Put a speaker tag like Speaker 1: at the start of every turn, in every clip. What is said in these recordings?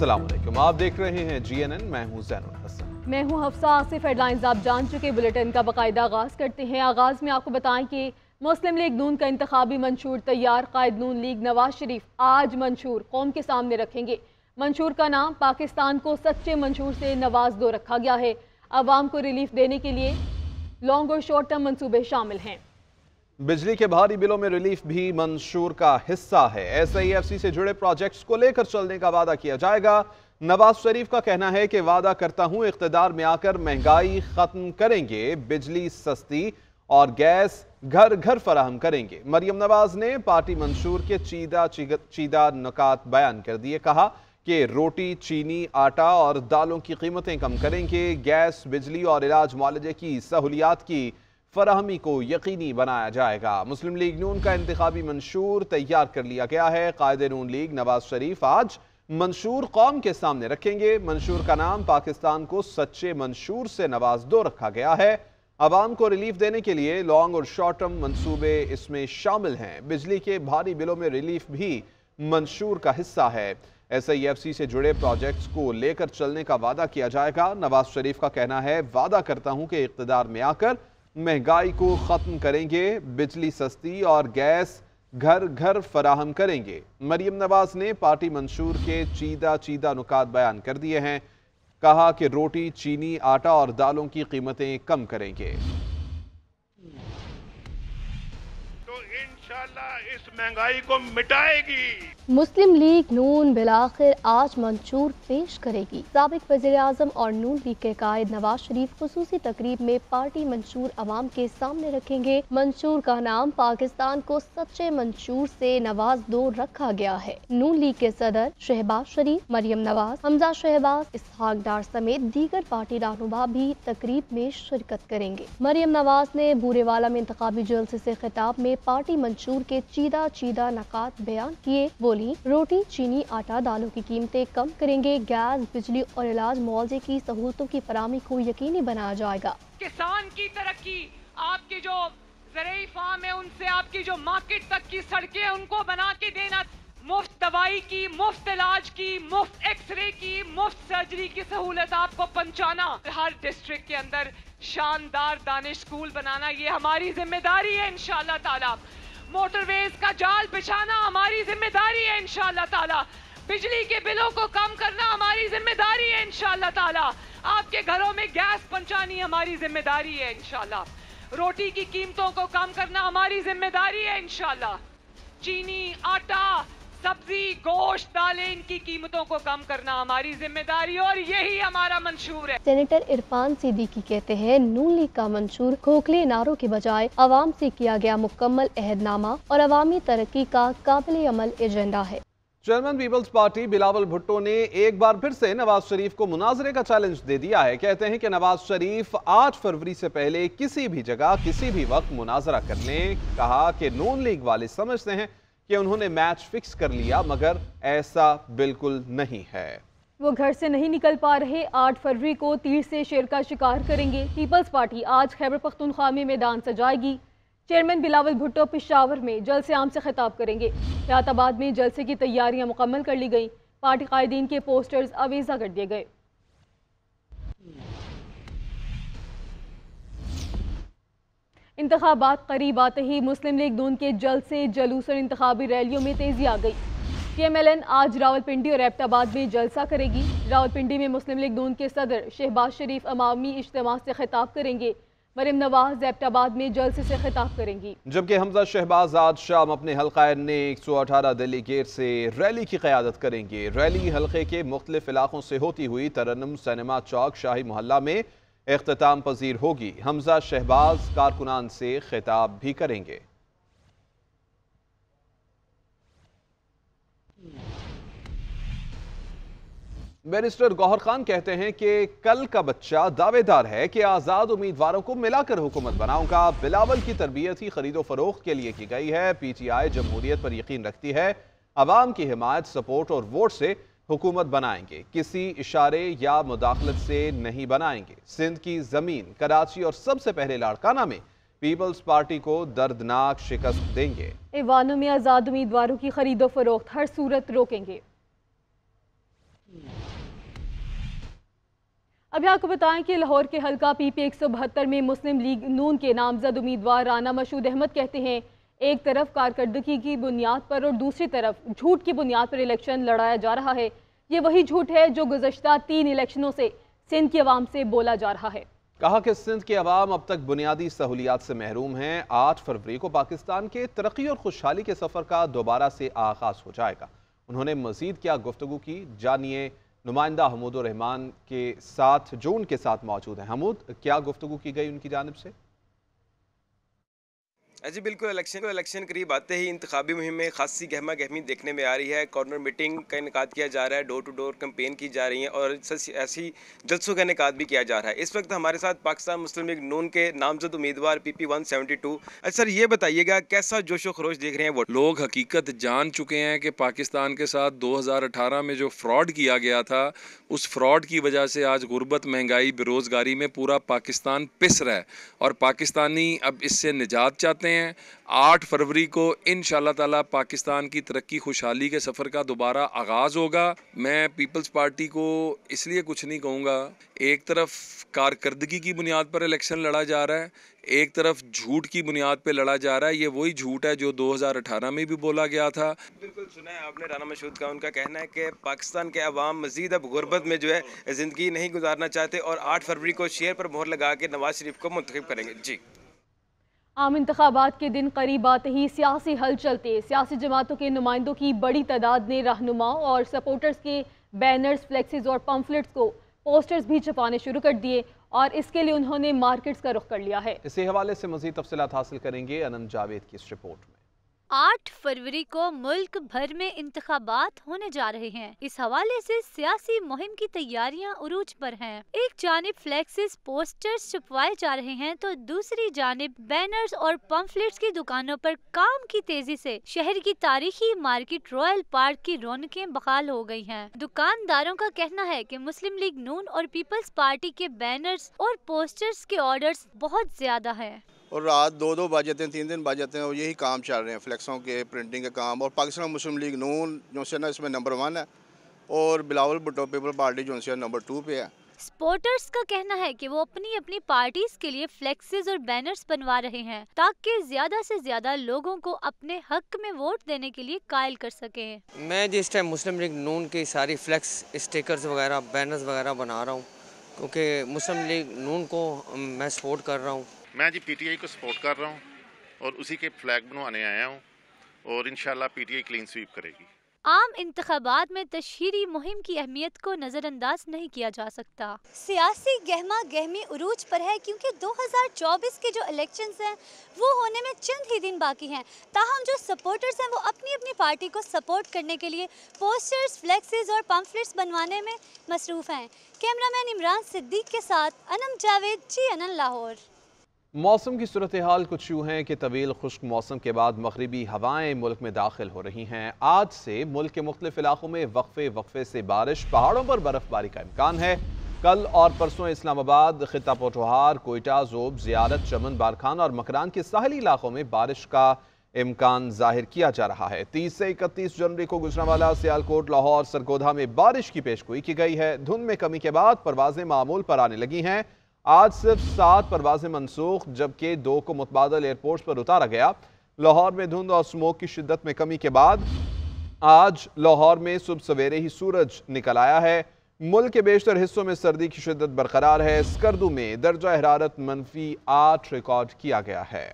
Speaker 1: अस्सलाम वालेकुम, आप देख रहे हैं GNN। मैं हूं ज़ैनुल हसन।
Speaker 2: मैं हूं हफ्सा आसिफ। हेडलाइंस आप जान चुके। बुलेटिन का बाकायदा आगाज करते हैं। आगाज में आपको बताएं कि मुस्लिम लीग नून का इंतखाबी मंशूर तैयार। कायद नून लीग नवाज शरीफ आज मंशूर कौम के सामने रखेंगे। मंशूर का नाम पाकिस्तान को सच्चे मंशूर से नवाज दो रखा गया है। अवाम को रिलीफ देने के लिए लॉन्ग और शॉर्ट टर्म मंसूबे शामिल हैं।
Speaker 1: बिजली के भारी बिलों में रिलीफ भी मंशूर का हिस्सा है। SIFC से जुड़े प्रोजेक्ट्स को लेकर चलने का वादा किया जाएगा। नवाज शरीफ का कहना है कि वादा करता हूं इख्तिदार में आकर महंगाई खत्म करेंगे, बिजली सस्ती और गैस घर घर फराहम करेंगे। मरियम नवाज ने पार्टी मंशूर के चीदा नुकात बयान कर दिए। कहा कि रोटी, चीनी, आटा और दालों की कीमतें कम करेंगे। गैस, बिजली और इलाज मुआलजे की सहूलियात की फराहमी को यकीनी बनाया जाएगा। मुस्लिम लीग नून का इंतखाबी मंशूर तैयार कर लिया गया है। कायदे नून लीग नवाज शरीफ आज मंशूर कौम के सामने रखेंगे। मंशूर का नाम पाकिस्तान को सच्चे मंशूर से नवाज दो रखा गया है। अवाम को रिलीफ देने के लिए लॉन्ग और शॉर्ट टर्म मंसूबे इसमें शामिल हैं। बिजली के भारी बिलों में रिलीफ भी मंशूर का हिस्सा है। SIFC से जुड़े प्रोजेक्ट्स को लेकर चलने का वादा किया जाएगा। नवाज शरीफ का कहना है, वादा करता हूं कि इख्तिदार में आकर महंगाई को खत्म करेंगे, बिजली सस्ती और गैस घर घर फराहम करेंगे। मरियम नवाज ने पार्टी मंशूर के चीदा नुकात बयान कर दिए हैं। कहा कि रोटी, चीनी, आटा और दालों की कीमतें कम करेंगे।
Speaker 3: तो इंशाल्लाह इस महंगाई को मिटाएगी।
Speaker 4: मुस्लिम लीग नून बिलाखिर आज मंशूर पेश करेगी। साबिक वज़ीर आज़म और नून लीग के कायद नवाज शरीफ खुसूसी तकरीब में पार्टी मंशूर अवाम के सामने रखेंगे। मंशूर का नाम पाकिस्तान को सच्चे मंशूर से नवाज दो रखा गया है। नून लीग के सदर शहबाज शरीफ, मरियम नवाज, हमजा शहबाज, इसहाक डार समेत दीगर पार्टी रहनुमा भी तकरीब में शिरकत करेंगे। मरियम नवाज ने बूरेवाला में इंतखाबी जलसे से खिताब में पार्टी मंशूर के चीदा नकात बयान किए। बोली, रोटी, चीनी, आटा, दालों की कीमतें कम करेंगे। गैस, बिजली और इलाज मुआवजे की सहूलतों की फराहमी को यकीनी बनाया जाएगा।
Speaker 5: किसान की तरक्की, आपकी जो ज़रूरी फार्म है उनसे आपकी जो मार्केट तक की सड़कें हैं उनको बना के देना, मुफ्त दवाई की, मुफ्त इलाज की, मुफ्त एक्सरे की, मुफ्त सर्जरी की सहूलत आपको पहुंचाना। हर डिस्ट्रिक्ट के अंदर शानदार दानिश स्कूल बनाना, ये हमारी जिम्मेदारी है इंशाअल्लाह ताला। मोटरवेज का जाल बिछाना हमारी जिम्मेदारी है इंशाअल्लाह ताला। बिजली के बिलों को कम करना हमारी जिम्मेदारी है इंशाअल्लाह ताला। आपके घरों में गैस पहुंचानी हमारी जिम्मेदारी है इंशाअल्लाह। रोटी की कीमतों को कम करना हमारी जिम्मेदारी है इंशाअल्लाह। चीनी, आटा, सब्जी, गोश्त, दालें, इनकी कीमतों को कम करना हमारी जिम्मेदारी और यही हमारा मंशूर है।
Speaker 4: सेनेटर इरफान सिद्दीकी कहते हैं, नून लीग का मंशूर खोखले नारों के बजाय अवाम से किया गया मुकम्मल अहदनामा और अवामी तरक्की का काबिल अमल एजेंडा है।
Speaker 1: Chairman Peoples Party Bilawal Bhutto ने एक बार फिर से नवाज शरीफ को मुनाजरे का चैलेंज दे दिया है। कहते हैं कि नवाज शरीफ 8 फरवरी से पहले किसी भी जगह किसी भी वक्त मुनाजरा कर लें। कहा कि नून लीग वाले समझते हैं कि उन्होंने मैच फिक्स कर लिया, मगर ऐसा बिल्कुल नहीं है।
Speaker 2: वो घर से नहीं निकल पा रहे। 8 फरवरी को तीर से शेर का शिकार करेंगे। पीपल्स पार्टी आज खैबर पख्तूनख्वा में मैदान सजाएगी। चेयरमैन बिलावल भुट्टो पेशावर में जलसे आम से खिताब करेंगे। याताबाद में जलसे की तैयारियां मुकम्मल कर ली गई। पार्टी कायदीन के पोस्टर्स अवेजा कर दिए गए। इंतखाबात करीब आते ही मुस्लिम लीग नून के जलसे, जुलूस और इंतखाबी रैलियों में तेजी आ गई। PMLN आज रावलपिंडी और एबटाबाद में जलसा करेगी। रावलपिंडी में मुस्लिम लीग नून के सदर शहबाज शरीफ अवामी इज्तिमा से खिताब करेंगे। मरियम नवाज एबटाबाद में जलसे से खिताब करेंगी।
Speaker 1: जबकि हमजा शहबाज आज शाम अपने हल्का ने 118 डेलीगेट से रैली की क़यादत करेंगे। रैली हल्के के मुख्तलिफ इलाकों से होती हुई तरन्नुम सिनेमा चौक शाही मोहल्ला में इख्तिताम पजीर होगी। हमजा शहबाज कारकुनान से खिताब भी करेंगे। बैरिस्टर गौहर खान कहते हैं कि कल का बच्चा दावेदार है कि आज़ाद उम्मीदवारों को मिलाकर हुकूमत बनाऊंगा। बिलावल की तरबियत ही खरीदो फरोख्त के लिए की गई है। PTI जमहूरियत पर यकीन रखती है। अवाम की हिमायत, सपोर्ट और वोट से हुकूमत बनाएंगे, किसी इशारे या मुदाखलत से नहीं बनाएंगे। सिंध की जमीन, कराची और सबसे पहले लाड़काना में पीपल्स पार्टी को दर्दनाक शिकस्त देंगे।
Speaker 2: ऐवानों में आज़ाद उम्मीदवारों की खरीदो फरोख्त हर सूरत रोकेंगे। अभी आपको बताएं कि लाहौर के हल्का PP 172 में मुस्लिम लीग नून के नामजद उम्मीदवार राना मशहूद अहमद कहते हैं, एक तरफ कारकर्दगी की बुनियाद पर और दूसरी तरफ झूठ की बुनियाद पर इलेक्शन लड़ाया जा रहा है। ये वही झूठ है जो गुज़श्ता 3 इलेक्शनों से सिंध की आवाम से बोला जा रहा है।
Speaker 1: कहा कि सिंध की आवाम अब तक बुनियादी सहूलियात से महरूम हैं। 8 फरवरी को पाकिस्तान के तरक्की और खुशहाली के सफ़र का दोबारा से आगाज़ हो जाएगा। उन्होंने मज़ीद क्या गुफ्तगू की, जानिए। नुमाइंदा हमूदुर रहमान के साथ जो उनके साथ मौजूद हैं। हमूद, क्या गुफ्तगू की गई उनकी जानिब से?
Speaker 6: जी बिल्कुल, इलेक्शन करीब आते ही इंतखाबी मुहिम में खासी गहमा गहमी देखने में आ रही है। कॉर्नर मीटिंग का इनकाद किया जा रहा है, डोर टू डोर कैंपेन की जा रही है और ऐसी जलसों का इनकाद भी किया जा रहा है। इस वक्त हमारे साथ पाकिस्तान मुस्लिम लीग नून के नामजद उम्मीदवार PP 172। सर ये बताइएगा, कैसा जोशो खरोश देख रहे हैं वो
Speaker 7: लोग? हकीकत जान चुके हैं कि पाकिस्तान के साथ 2018 में जो फ्रॉड किया गया था, उस फ्रॉड की वजह से आज गुर्बत, महंगाई, बेरोज़गारी में पूरा पाकिस्तान पिस रहा है और पाकिस्तानी अब इससे निजात चाहते हैं। 8 फरवरी को इंशाअल्लाह ताला पाकिस्तान की तरक्की खुशहाली के सफ़र का दोबारा आगाज़ होगा। मैं पीपल्स पार्टी को इसलिए कुछ नहीं कहूँगा, एक तरफ कारकर्दगी की बुनियाद पर इलेक्शन लड़ा जा रहा है, एक तरफ झूठ की बुनियाद पर लड़ा जा रहा है। ये वही झूठ है जो 2018 में भी बोला गया था।
Speaker 6: बिल्कुल सुना है आपने राना मशहूद का, उनका कहना है कि पाकिस्तान के अवाम मजीद अब गुर्बत में जो है ज़िंदगी नहीं गुजारना चाहते और 8 फरवरी को शेयर पर मोहर लगा के नवाज शरीफ को मुंतखब करेंगे। जी,
Speaker 2: आम इंतखाबात के दिन करीब आते ही सियासी हलचल तेज। सियासी जमातों के नुमाइंदों की बड़ी तादाद ने रहनुमाओं और सपोर्टर्स के बैनर्स, फ्लेक्सेस और पम्फलेट्स को पोस्टर्स भी छपाने शुरू कर दिए और इसके लिए उन्होंने मार्केट्स का रुख कर लिया है।
Speaker 1: इसी हवाले से मज़ीद तफसीलात हासिल करेंगे अनंत जावेद की इस रिपोर्ट में।
Speaker 8: 8 फरवरी को मुल्क भर में इंतखाबात होने जा रहे हैं। इस हवाले से सियासी मुहिम की तैयारियां उरूज पर हैं। एक जानिब फ्लेक्सेस, पोस्टर्स छपवाए जा रहे हैं तो दूसरी जानिब बैनर्स और पम्फलेट्स की दुकानों पर काम की तेजी से शहर की तारीखी मार्केट रॉयल पार्क की रौनकें बहाल हो गई हैं। दुकानदारों का कहना है कि मुस्लिम लीग नून और पीपल्स पार्टी के बैनर्स और पोस्टर्स के ऑर्डर्स बहुत ज्यादा हैं
Speaker 9: और रात 2-2 बज जाते हैं, 3-3 बज जाते हैं और यही काम चल रहे हैं, फ्लेक्सों के, प्रिंटिंग के काम। और पाकिस्तान मुस्लिम लीग नून जो से ना इसमें नंबर 1 है और बिलावल भुट्टो पीपल पार्टी जो से नंबर 2 पे है।
Speaker 8: सपोर्टर्स का कहना है कि वो अपनी अपनी पार्टीज के लिए फ्लेक्सेस और बैनर्स बनवा रहे हैं ताकि ज्यादा से ज्यादा लोगों को अपने हक में वोट देने के लिए कायल कर सकें।
Speaker 10: मैं जिस टाइम मुस्लिम लीग नून की सारी फ्लेक्स, स्टिकर्स वगैरह, बैनर्स वगैरह बना रहा हूँ क्योंकि मुस्लिम लीग नून को मैं सपोर्ट कर रहा हूँ।
Speaker 3: मैं जी PTI को सपोर्ट कर रहा हूँ और उसी के फ्लैग बनवाने आया हूँ और इंशाल्लाह PTI क्लीन स्वीप करेगी।
Speaker 8: आम इंतखाबात में तशहीरी मुहिम की अहमियत को नज़रअंदाज नहीं किया जा सकता। सियासी गहमा गहमी उरूज पर है क्योंकि 2024 के जो इलेक्शंस हैं वो होने में चंद ही दिन बाकी हैं। ताहम जो सपोर्टर्स हैं वो अपनी अपनी पार्टी को सपोर्ट करने के लिए पोस्टर्स, फ्लेक्सेस और पम्फलेट्स बनवाने में मसरूफ़ हैं। कैमरामैन इमरान सिद्दीक के साथ अनम जावेद, जी अनन, लाहौर।
Speaker 1: मौसम की सूरत हाल कुछ यूँ है कि तवील खुश्क मौसम के बाद मगरिबी हवाएं मुल्क में दाखिल हो रही हैं। आज से मुल्क के मुख्तलिफ इलाकों में वक्फे से बारिश, पहाड़ों पर बर्फबारी का इम्कान है। कल और परसों इस्लामाबाद, खिता पोठोहार, कोयटा, ज़ोब, ज़ियारत, चमन, बारखान और मकरान के साहली इलाकों में बारिश का इम्कान जाहिर किया जा रहा है। 30 से 31 जनवरी को गुजरांवाला, सियालकोट, लाहौर, सरगोधा में बारिश की पेशगोई की गई है। धुंध में कमी के बाद परवाजें मामूल पर आने लगी हैं। आज सिर्फ 7 परवाजें मनसूख जबकि 2 को मुतबादल एयरपोर्ट पर उतारा गया। लाहौर में धुंध और स्मोक की शिद्दत में कमी के बाद आज लाहौर में सुबह सवेरे ही सूरज निकल आया है। मुल्क के बेशतर हिस्सों में सर्दी की शिद्दत बरकरार है। स्कर्दू में दर्जा हरारत -8 रिकॉर्ड किया गया है।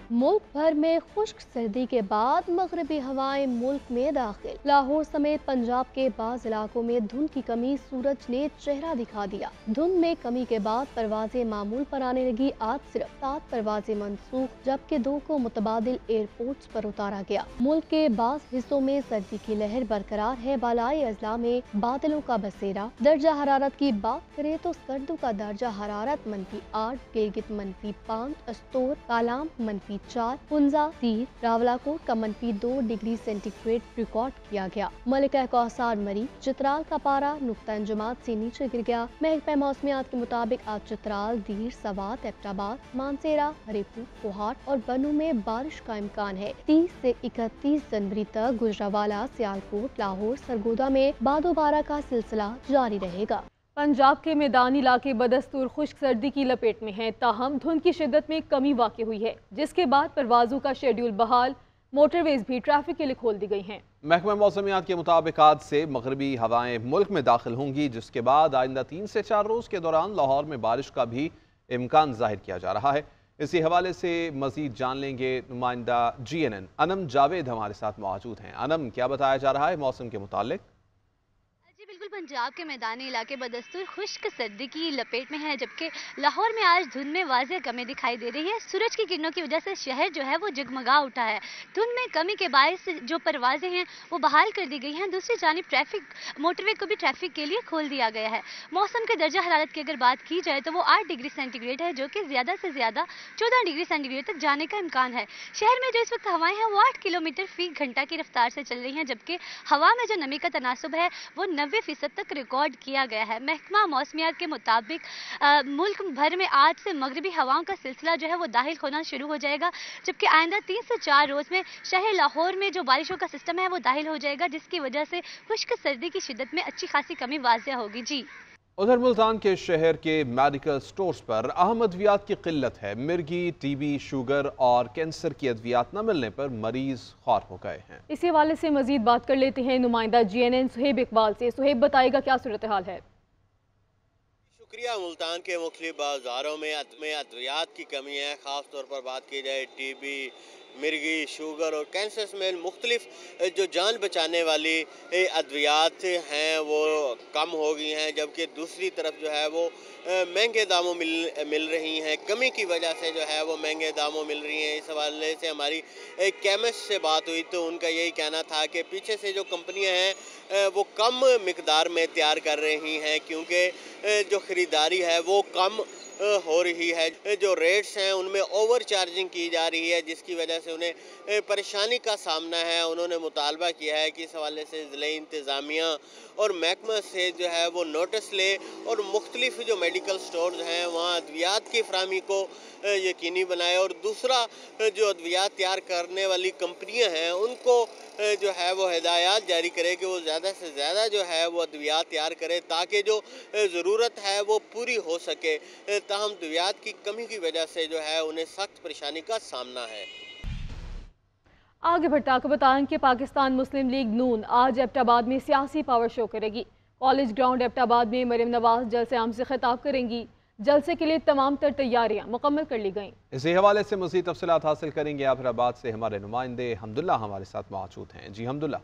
Speaker 4: मुल्क भर में खुश्क सर्दी के बाद मगरबी हवाएं मुल्क में दाखिल। लाहौर समेत पंजाब के बाज़ इलाकों में धुंध की कमी सूरज ने चेहरा दिखा दिया। धुंध में कमी के बाद परवाजें मामूल पर आने लगी। आज सिर्फ 7 परवाजें मनसूख जबकि 2 को मुतबादिल एयरपोर्ट्स पर उतारा गया। मुल्क के बाज़ हिस्सों में सर्दी की लहर बरकरार है। बालाई अजला में बादलों का बसेरा। दर्जा हरारत की बात करें तो स्कर्दू का दर्जा हरारत -8, गिलगित -5, अस्तोर, कालाम -4, पुंजा, तीर, रावलाकोट का -2 डिग्री सेंटीग्रेड रिकॉर्ड किया गया। मलिका कौसार मरी, चित्राल का पारा नुक्ता इंजमात से नीचे गिर गया। महकमा मौसमियात के मुताबिक आज चित्राल, दीर, सवात, एबटाबाद, मानसेरा, हरीपुर, कोहाट और बनू में बारिश का इम्कान है। 30 से 31 जनवरी तक गुजरांवाला, सियालकोट, लाहौर, सरगोधा में बादोबारा का सिलसिला जारी रहेगा।
Speaker 2: पंजाब के मैदानी इलाके बदस्तूर खुश्क सर्दी की लपेट में हैं, ताहम धुंध की शिद्दत में कमी वाक़ हुई है, जिसके बाद परवाज़ों का शेड्यूल बहाल, मोटरवेज भी ट्रैफिक के लिए खोल दी गई हैं।
Speaker 1: महकमा मौसमियात के मुताबिक आज से मगरबी हवाएं मुल्क में दाखिल होंगी, जिसके बाद आइंदा 3 से 4 रोज़ के दौरान लाहौर में बारिश का भी इम्कान जाहिर किया जा रहा है। इसी हवाले से मज़ीद जान लेंगे नुमाइंदा GNN अनम जावेद हमारे साथ मौजूद हैं। अनम, क्या बताया जा रहा है मौसम के मुतालिक?
Speaker 8: बिल्कुल, पंजाब के मैदानी इलाके बदस्तूर खुश्क सर्दी की लपेट में है, जबकि लाहौर में आज धुंध में वाज़ेह कमी दिखाई दे रही है। सूरज की किरणों की वजह से शहर जो है वो जगमगा उठा है। धुंध में कमी के बायस जो परवाज़ें हैं वो बहाल कर दी गई हैं। दूसरी जानिब मोटरवे को भी ट्रैफिक के लिए खोल दिया गया है। मौसम के दर्जा हरारत की अगर बात की जाए तो वो 8 डिग्री सेंटीग्रेड है, जो कि ज़्यादा से ज़्यादा 14 डिग्री सेंटीग्रेड तक जाने का इम्कान है। शहर में जो इस वक्त हवाएं हैं वो 8 किलोमीटर फी घंटा की रफ्तार से चल रही हैं, जबकि हवा में जो नमी का तनासुब है वो 90% तक रिकॉर्ड किया गया है। महकमा मौसमियात के मुताबिक मुल्क भर में आज से मगरबी हवाओं का सिलसिला जो है वो दाखिल होना शुरू हो जाएगा, जबकि आइंदा 3 से 4 रोज में शहर लाहौर में जो बारिशों का सिस्टम है वो दाखिल हो जाएगा, जिसकी वजह से खुश्क सर्दी की शिद्दत में अच्छी खासी कमी वाज़ेह होगी। जी,
Speaker 1: उधर मुल्तान के शहर के मेडिकल स्टोर्स पर अहम अद्वियात की किल्लत है। मिर्गी, TB, शुगर और कैंसर की अद्वियात न मिलने पर मरीज ख्वार हो गए हैं।
Speaker 2: इसी हवाले से मजीद बात कर लेते हैं नुमाइंदा GNN सुहेब इकबाल से। सुहेब, बताएगा क्या सूरत हाल है?
Speaker 11: शुक्रिया। मुल्तान के मुख्तलिफ बाज़ारों में अद्वियात की कमी है। ख़ास तौर पर बात की जाए TB, मिर्गी, शुगर और कैंसर समेत मुख्तलिफ जो जान बचाने वाली अद्वियात हैं वो कम हो गई हैं, जबकि दूसरी तरफ जो है वो महंगे दामों मिल रही हैं। कमी की वजह से जो है वो महंगे दामों मिल रही हैं। इस हवाले से हमारी एक केमिस्ट से बात हुई तो उनका यही कहना था कि पीछे से जो कंपनियां हैं वो कम मिकदार में तैयार कर रही हैं, क्योंकि जो ख़रीदारी है वो कम हो रही है। जो रेट्स हैं उनमें ओवर चार्जिंग की जा रही है, जिसकी वजह से उन्हें परेशानी का सामना है। उन्होंने मुतालबा किया है कि इस हवाले से ज़िले इंतज़ामिया और महकमा से जो है वो नोटिस ले और मुख्तलिफ जो मेडिकल स्टोर्स हैं वहाँ अद्वियात की फराहमी को यकीनी बनाए, और दूसरा जो अद्वियात तैयार करने वाली कंपनियां हैं उनको जो है वो हिदायत जारी करे कि वो ज़्यादा से ज़्यादा जो है वो अद्वियात तैयार करे, ताकि जो ज़रूरत है वो पूरी हो सके। ताहम अद्वियात की कमी की वजह से जो है उन्हें सख्त परेशानी का सामना है।
Speaker 2: आगे बढ़ते आपको बताएं कि पाकिस्तान मुस्लिम लीग नून आज एबटाबाद में सियासी पावर शो करेगी। कॉलेज ग्राउंड एबटाबाद में मरियम नवाज जलसे आम से खिताब करेंगी। जलसे के लिए तमाम तर तैयारियां मुकम्मल कर ली गईं।
Speaker 1: इसी हवाले से मज़ीद तफसीलात हासिल करेंगे आफराबाद से हमारे नुमाइंदे हमदुल्ला हमारे साथ मौजूद हैं। जी हमदुल्ला।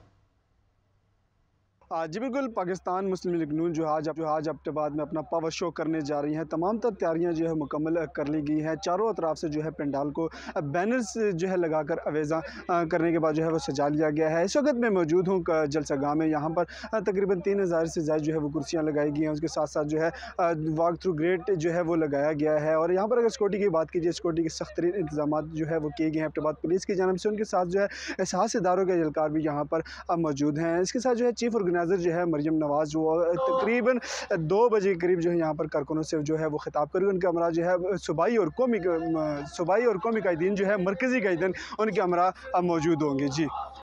Speaker 12: जी बिल्कुल, पाकिस्तान मुस्लिम लीग नून जो आज एबटाबाद में अपना पावर शो करने जा रही हैं। तमाम तर तैयारियां जो है मुकम्मल कर ली गई हैं। चारों अतराफ से जो है पंडाल को बैनर्स जो है लगाकर अवेज़ा करने के बाद जो है वो सजा लिया गया है। इस वक्त मैं मौजूद हूँ जलसा गाह में। यहाँ पर तकरीबन 3000 से ज़्यादा जो है वो कुर्सियाँ लगाई गई हैं। उसके साथ साथ जो है वॉक थ्रू गेट जो है वो लगाया गया है। और यहाँ पर अगर सिक्योरिटी की बात कीजिए, सिक्योरिटी के सख्त तरीन इंतजाम जो है वो किए गए हैं एबटाबाद पुलिस की जानब से। उनके साथ जो है एहसास इदारों के एहलकार भी यहाँ पर मौजूद हैं। इसके साथ जो है चीफ ऑर्गेनाइज़र जो है मरियम नवाज वो तकरीबन 2 बजे करीब जो है यहाँ पर कारकुनों से जो है वो खिताब करेंगे। उनके हमरा जो है सूबाई और कौमी कायदीन जो है मरकज़ी कायदीन उनके हमरा मौजूद होंगे। जी।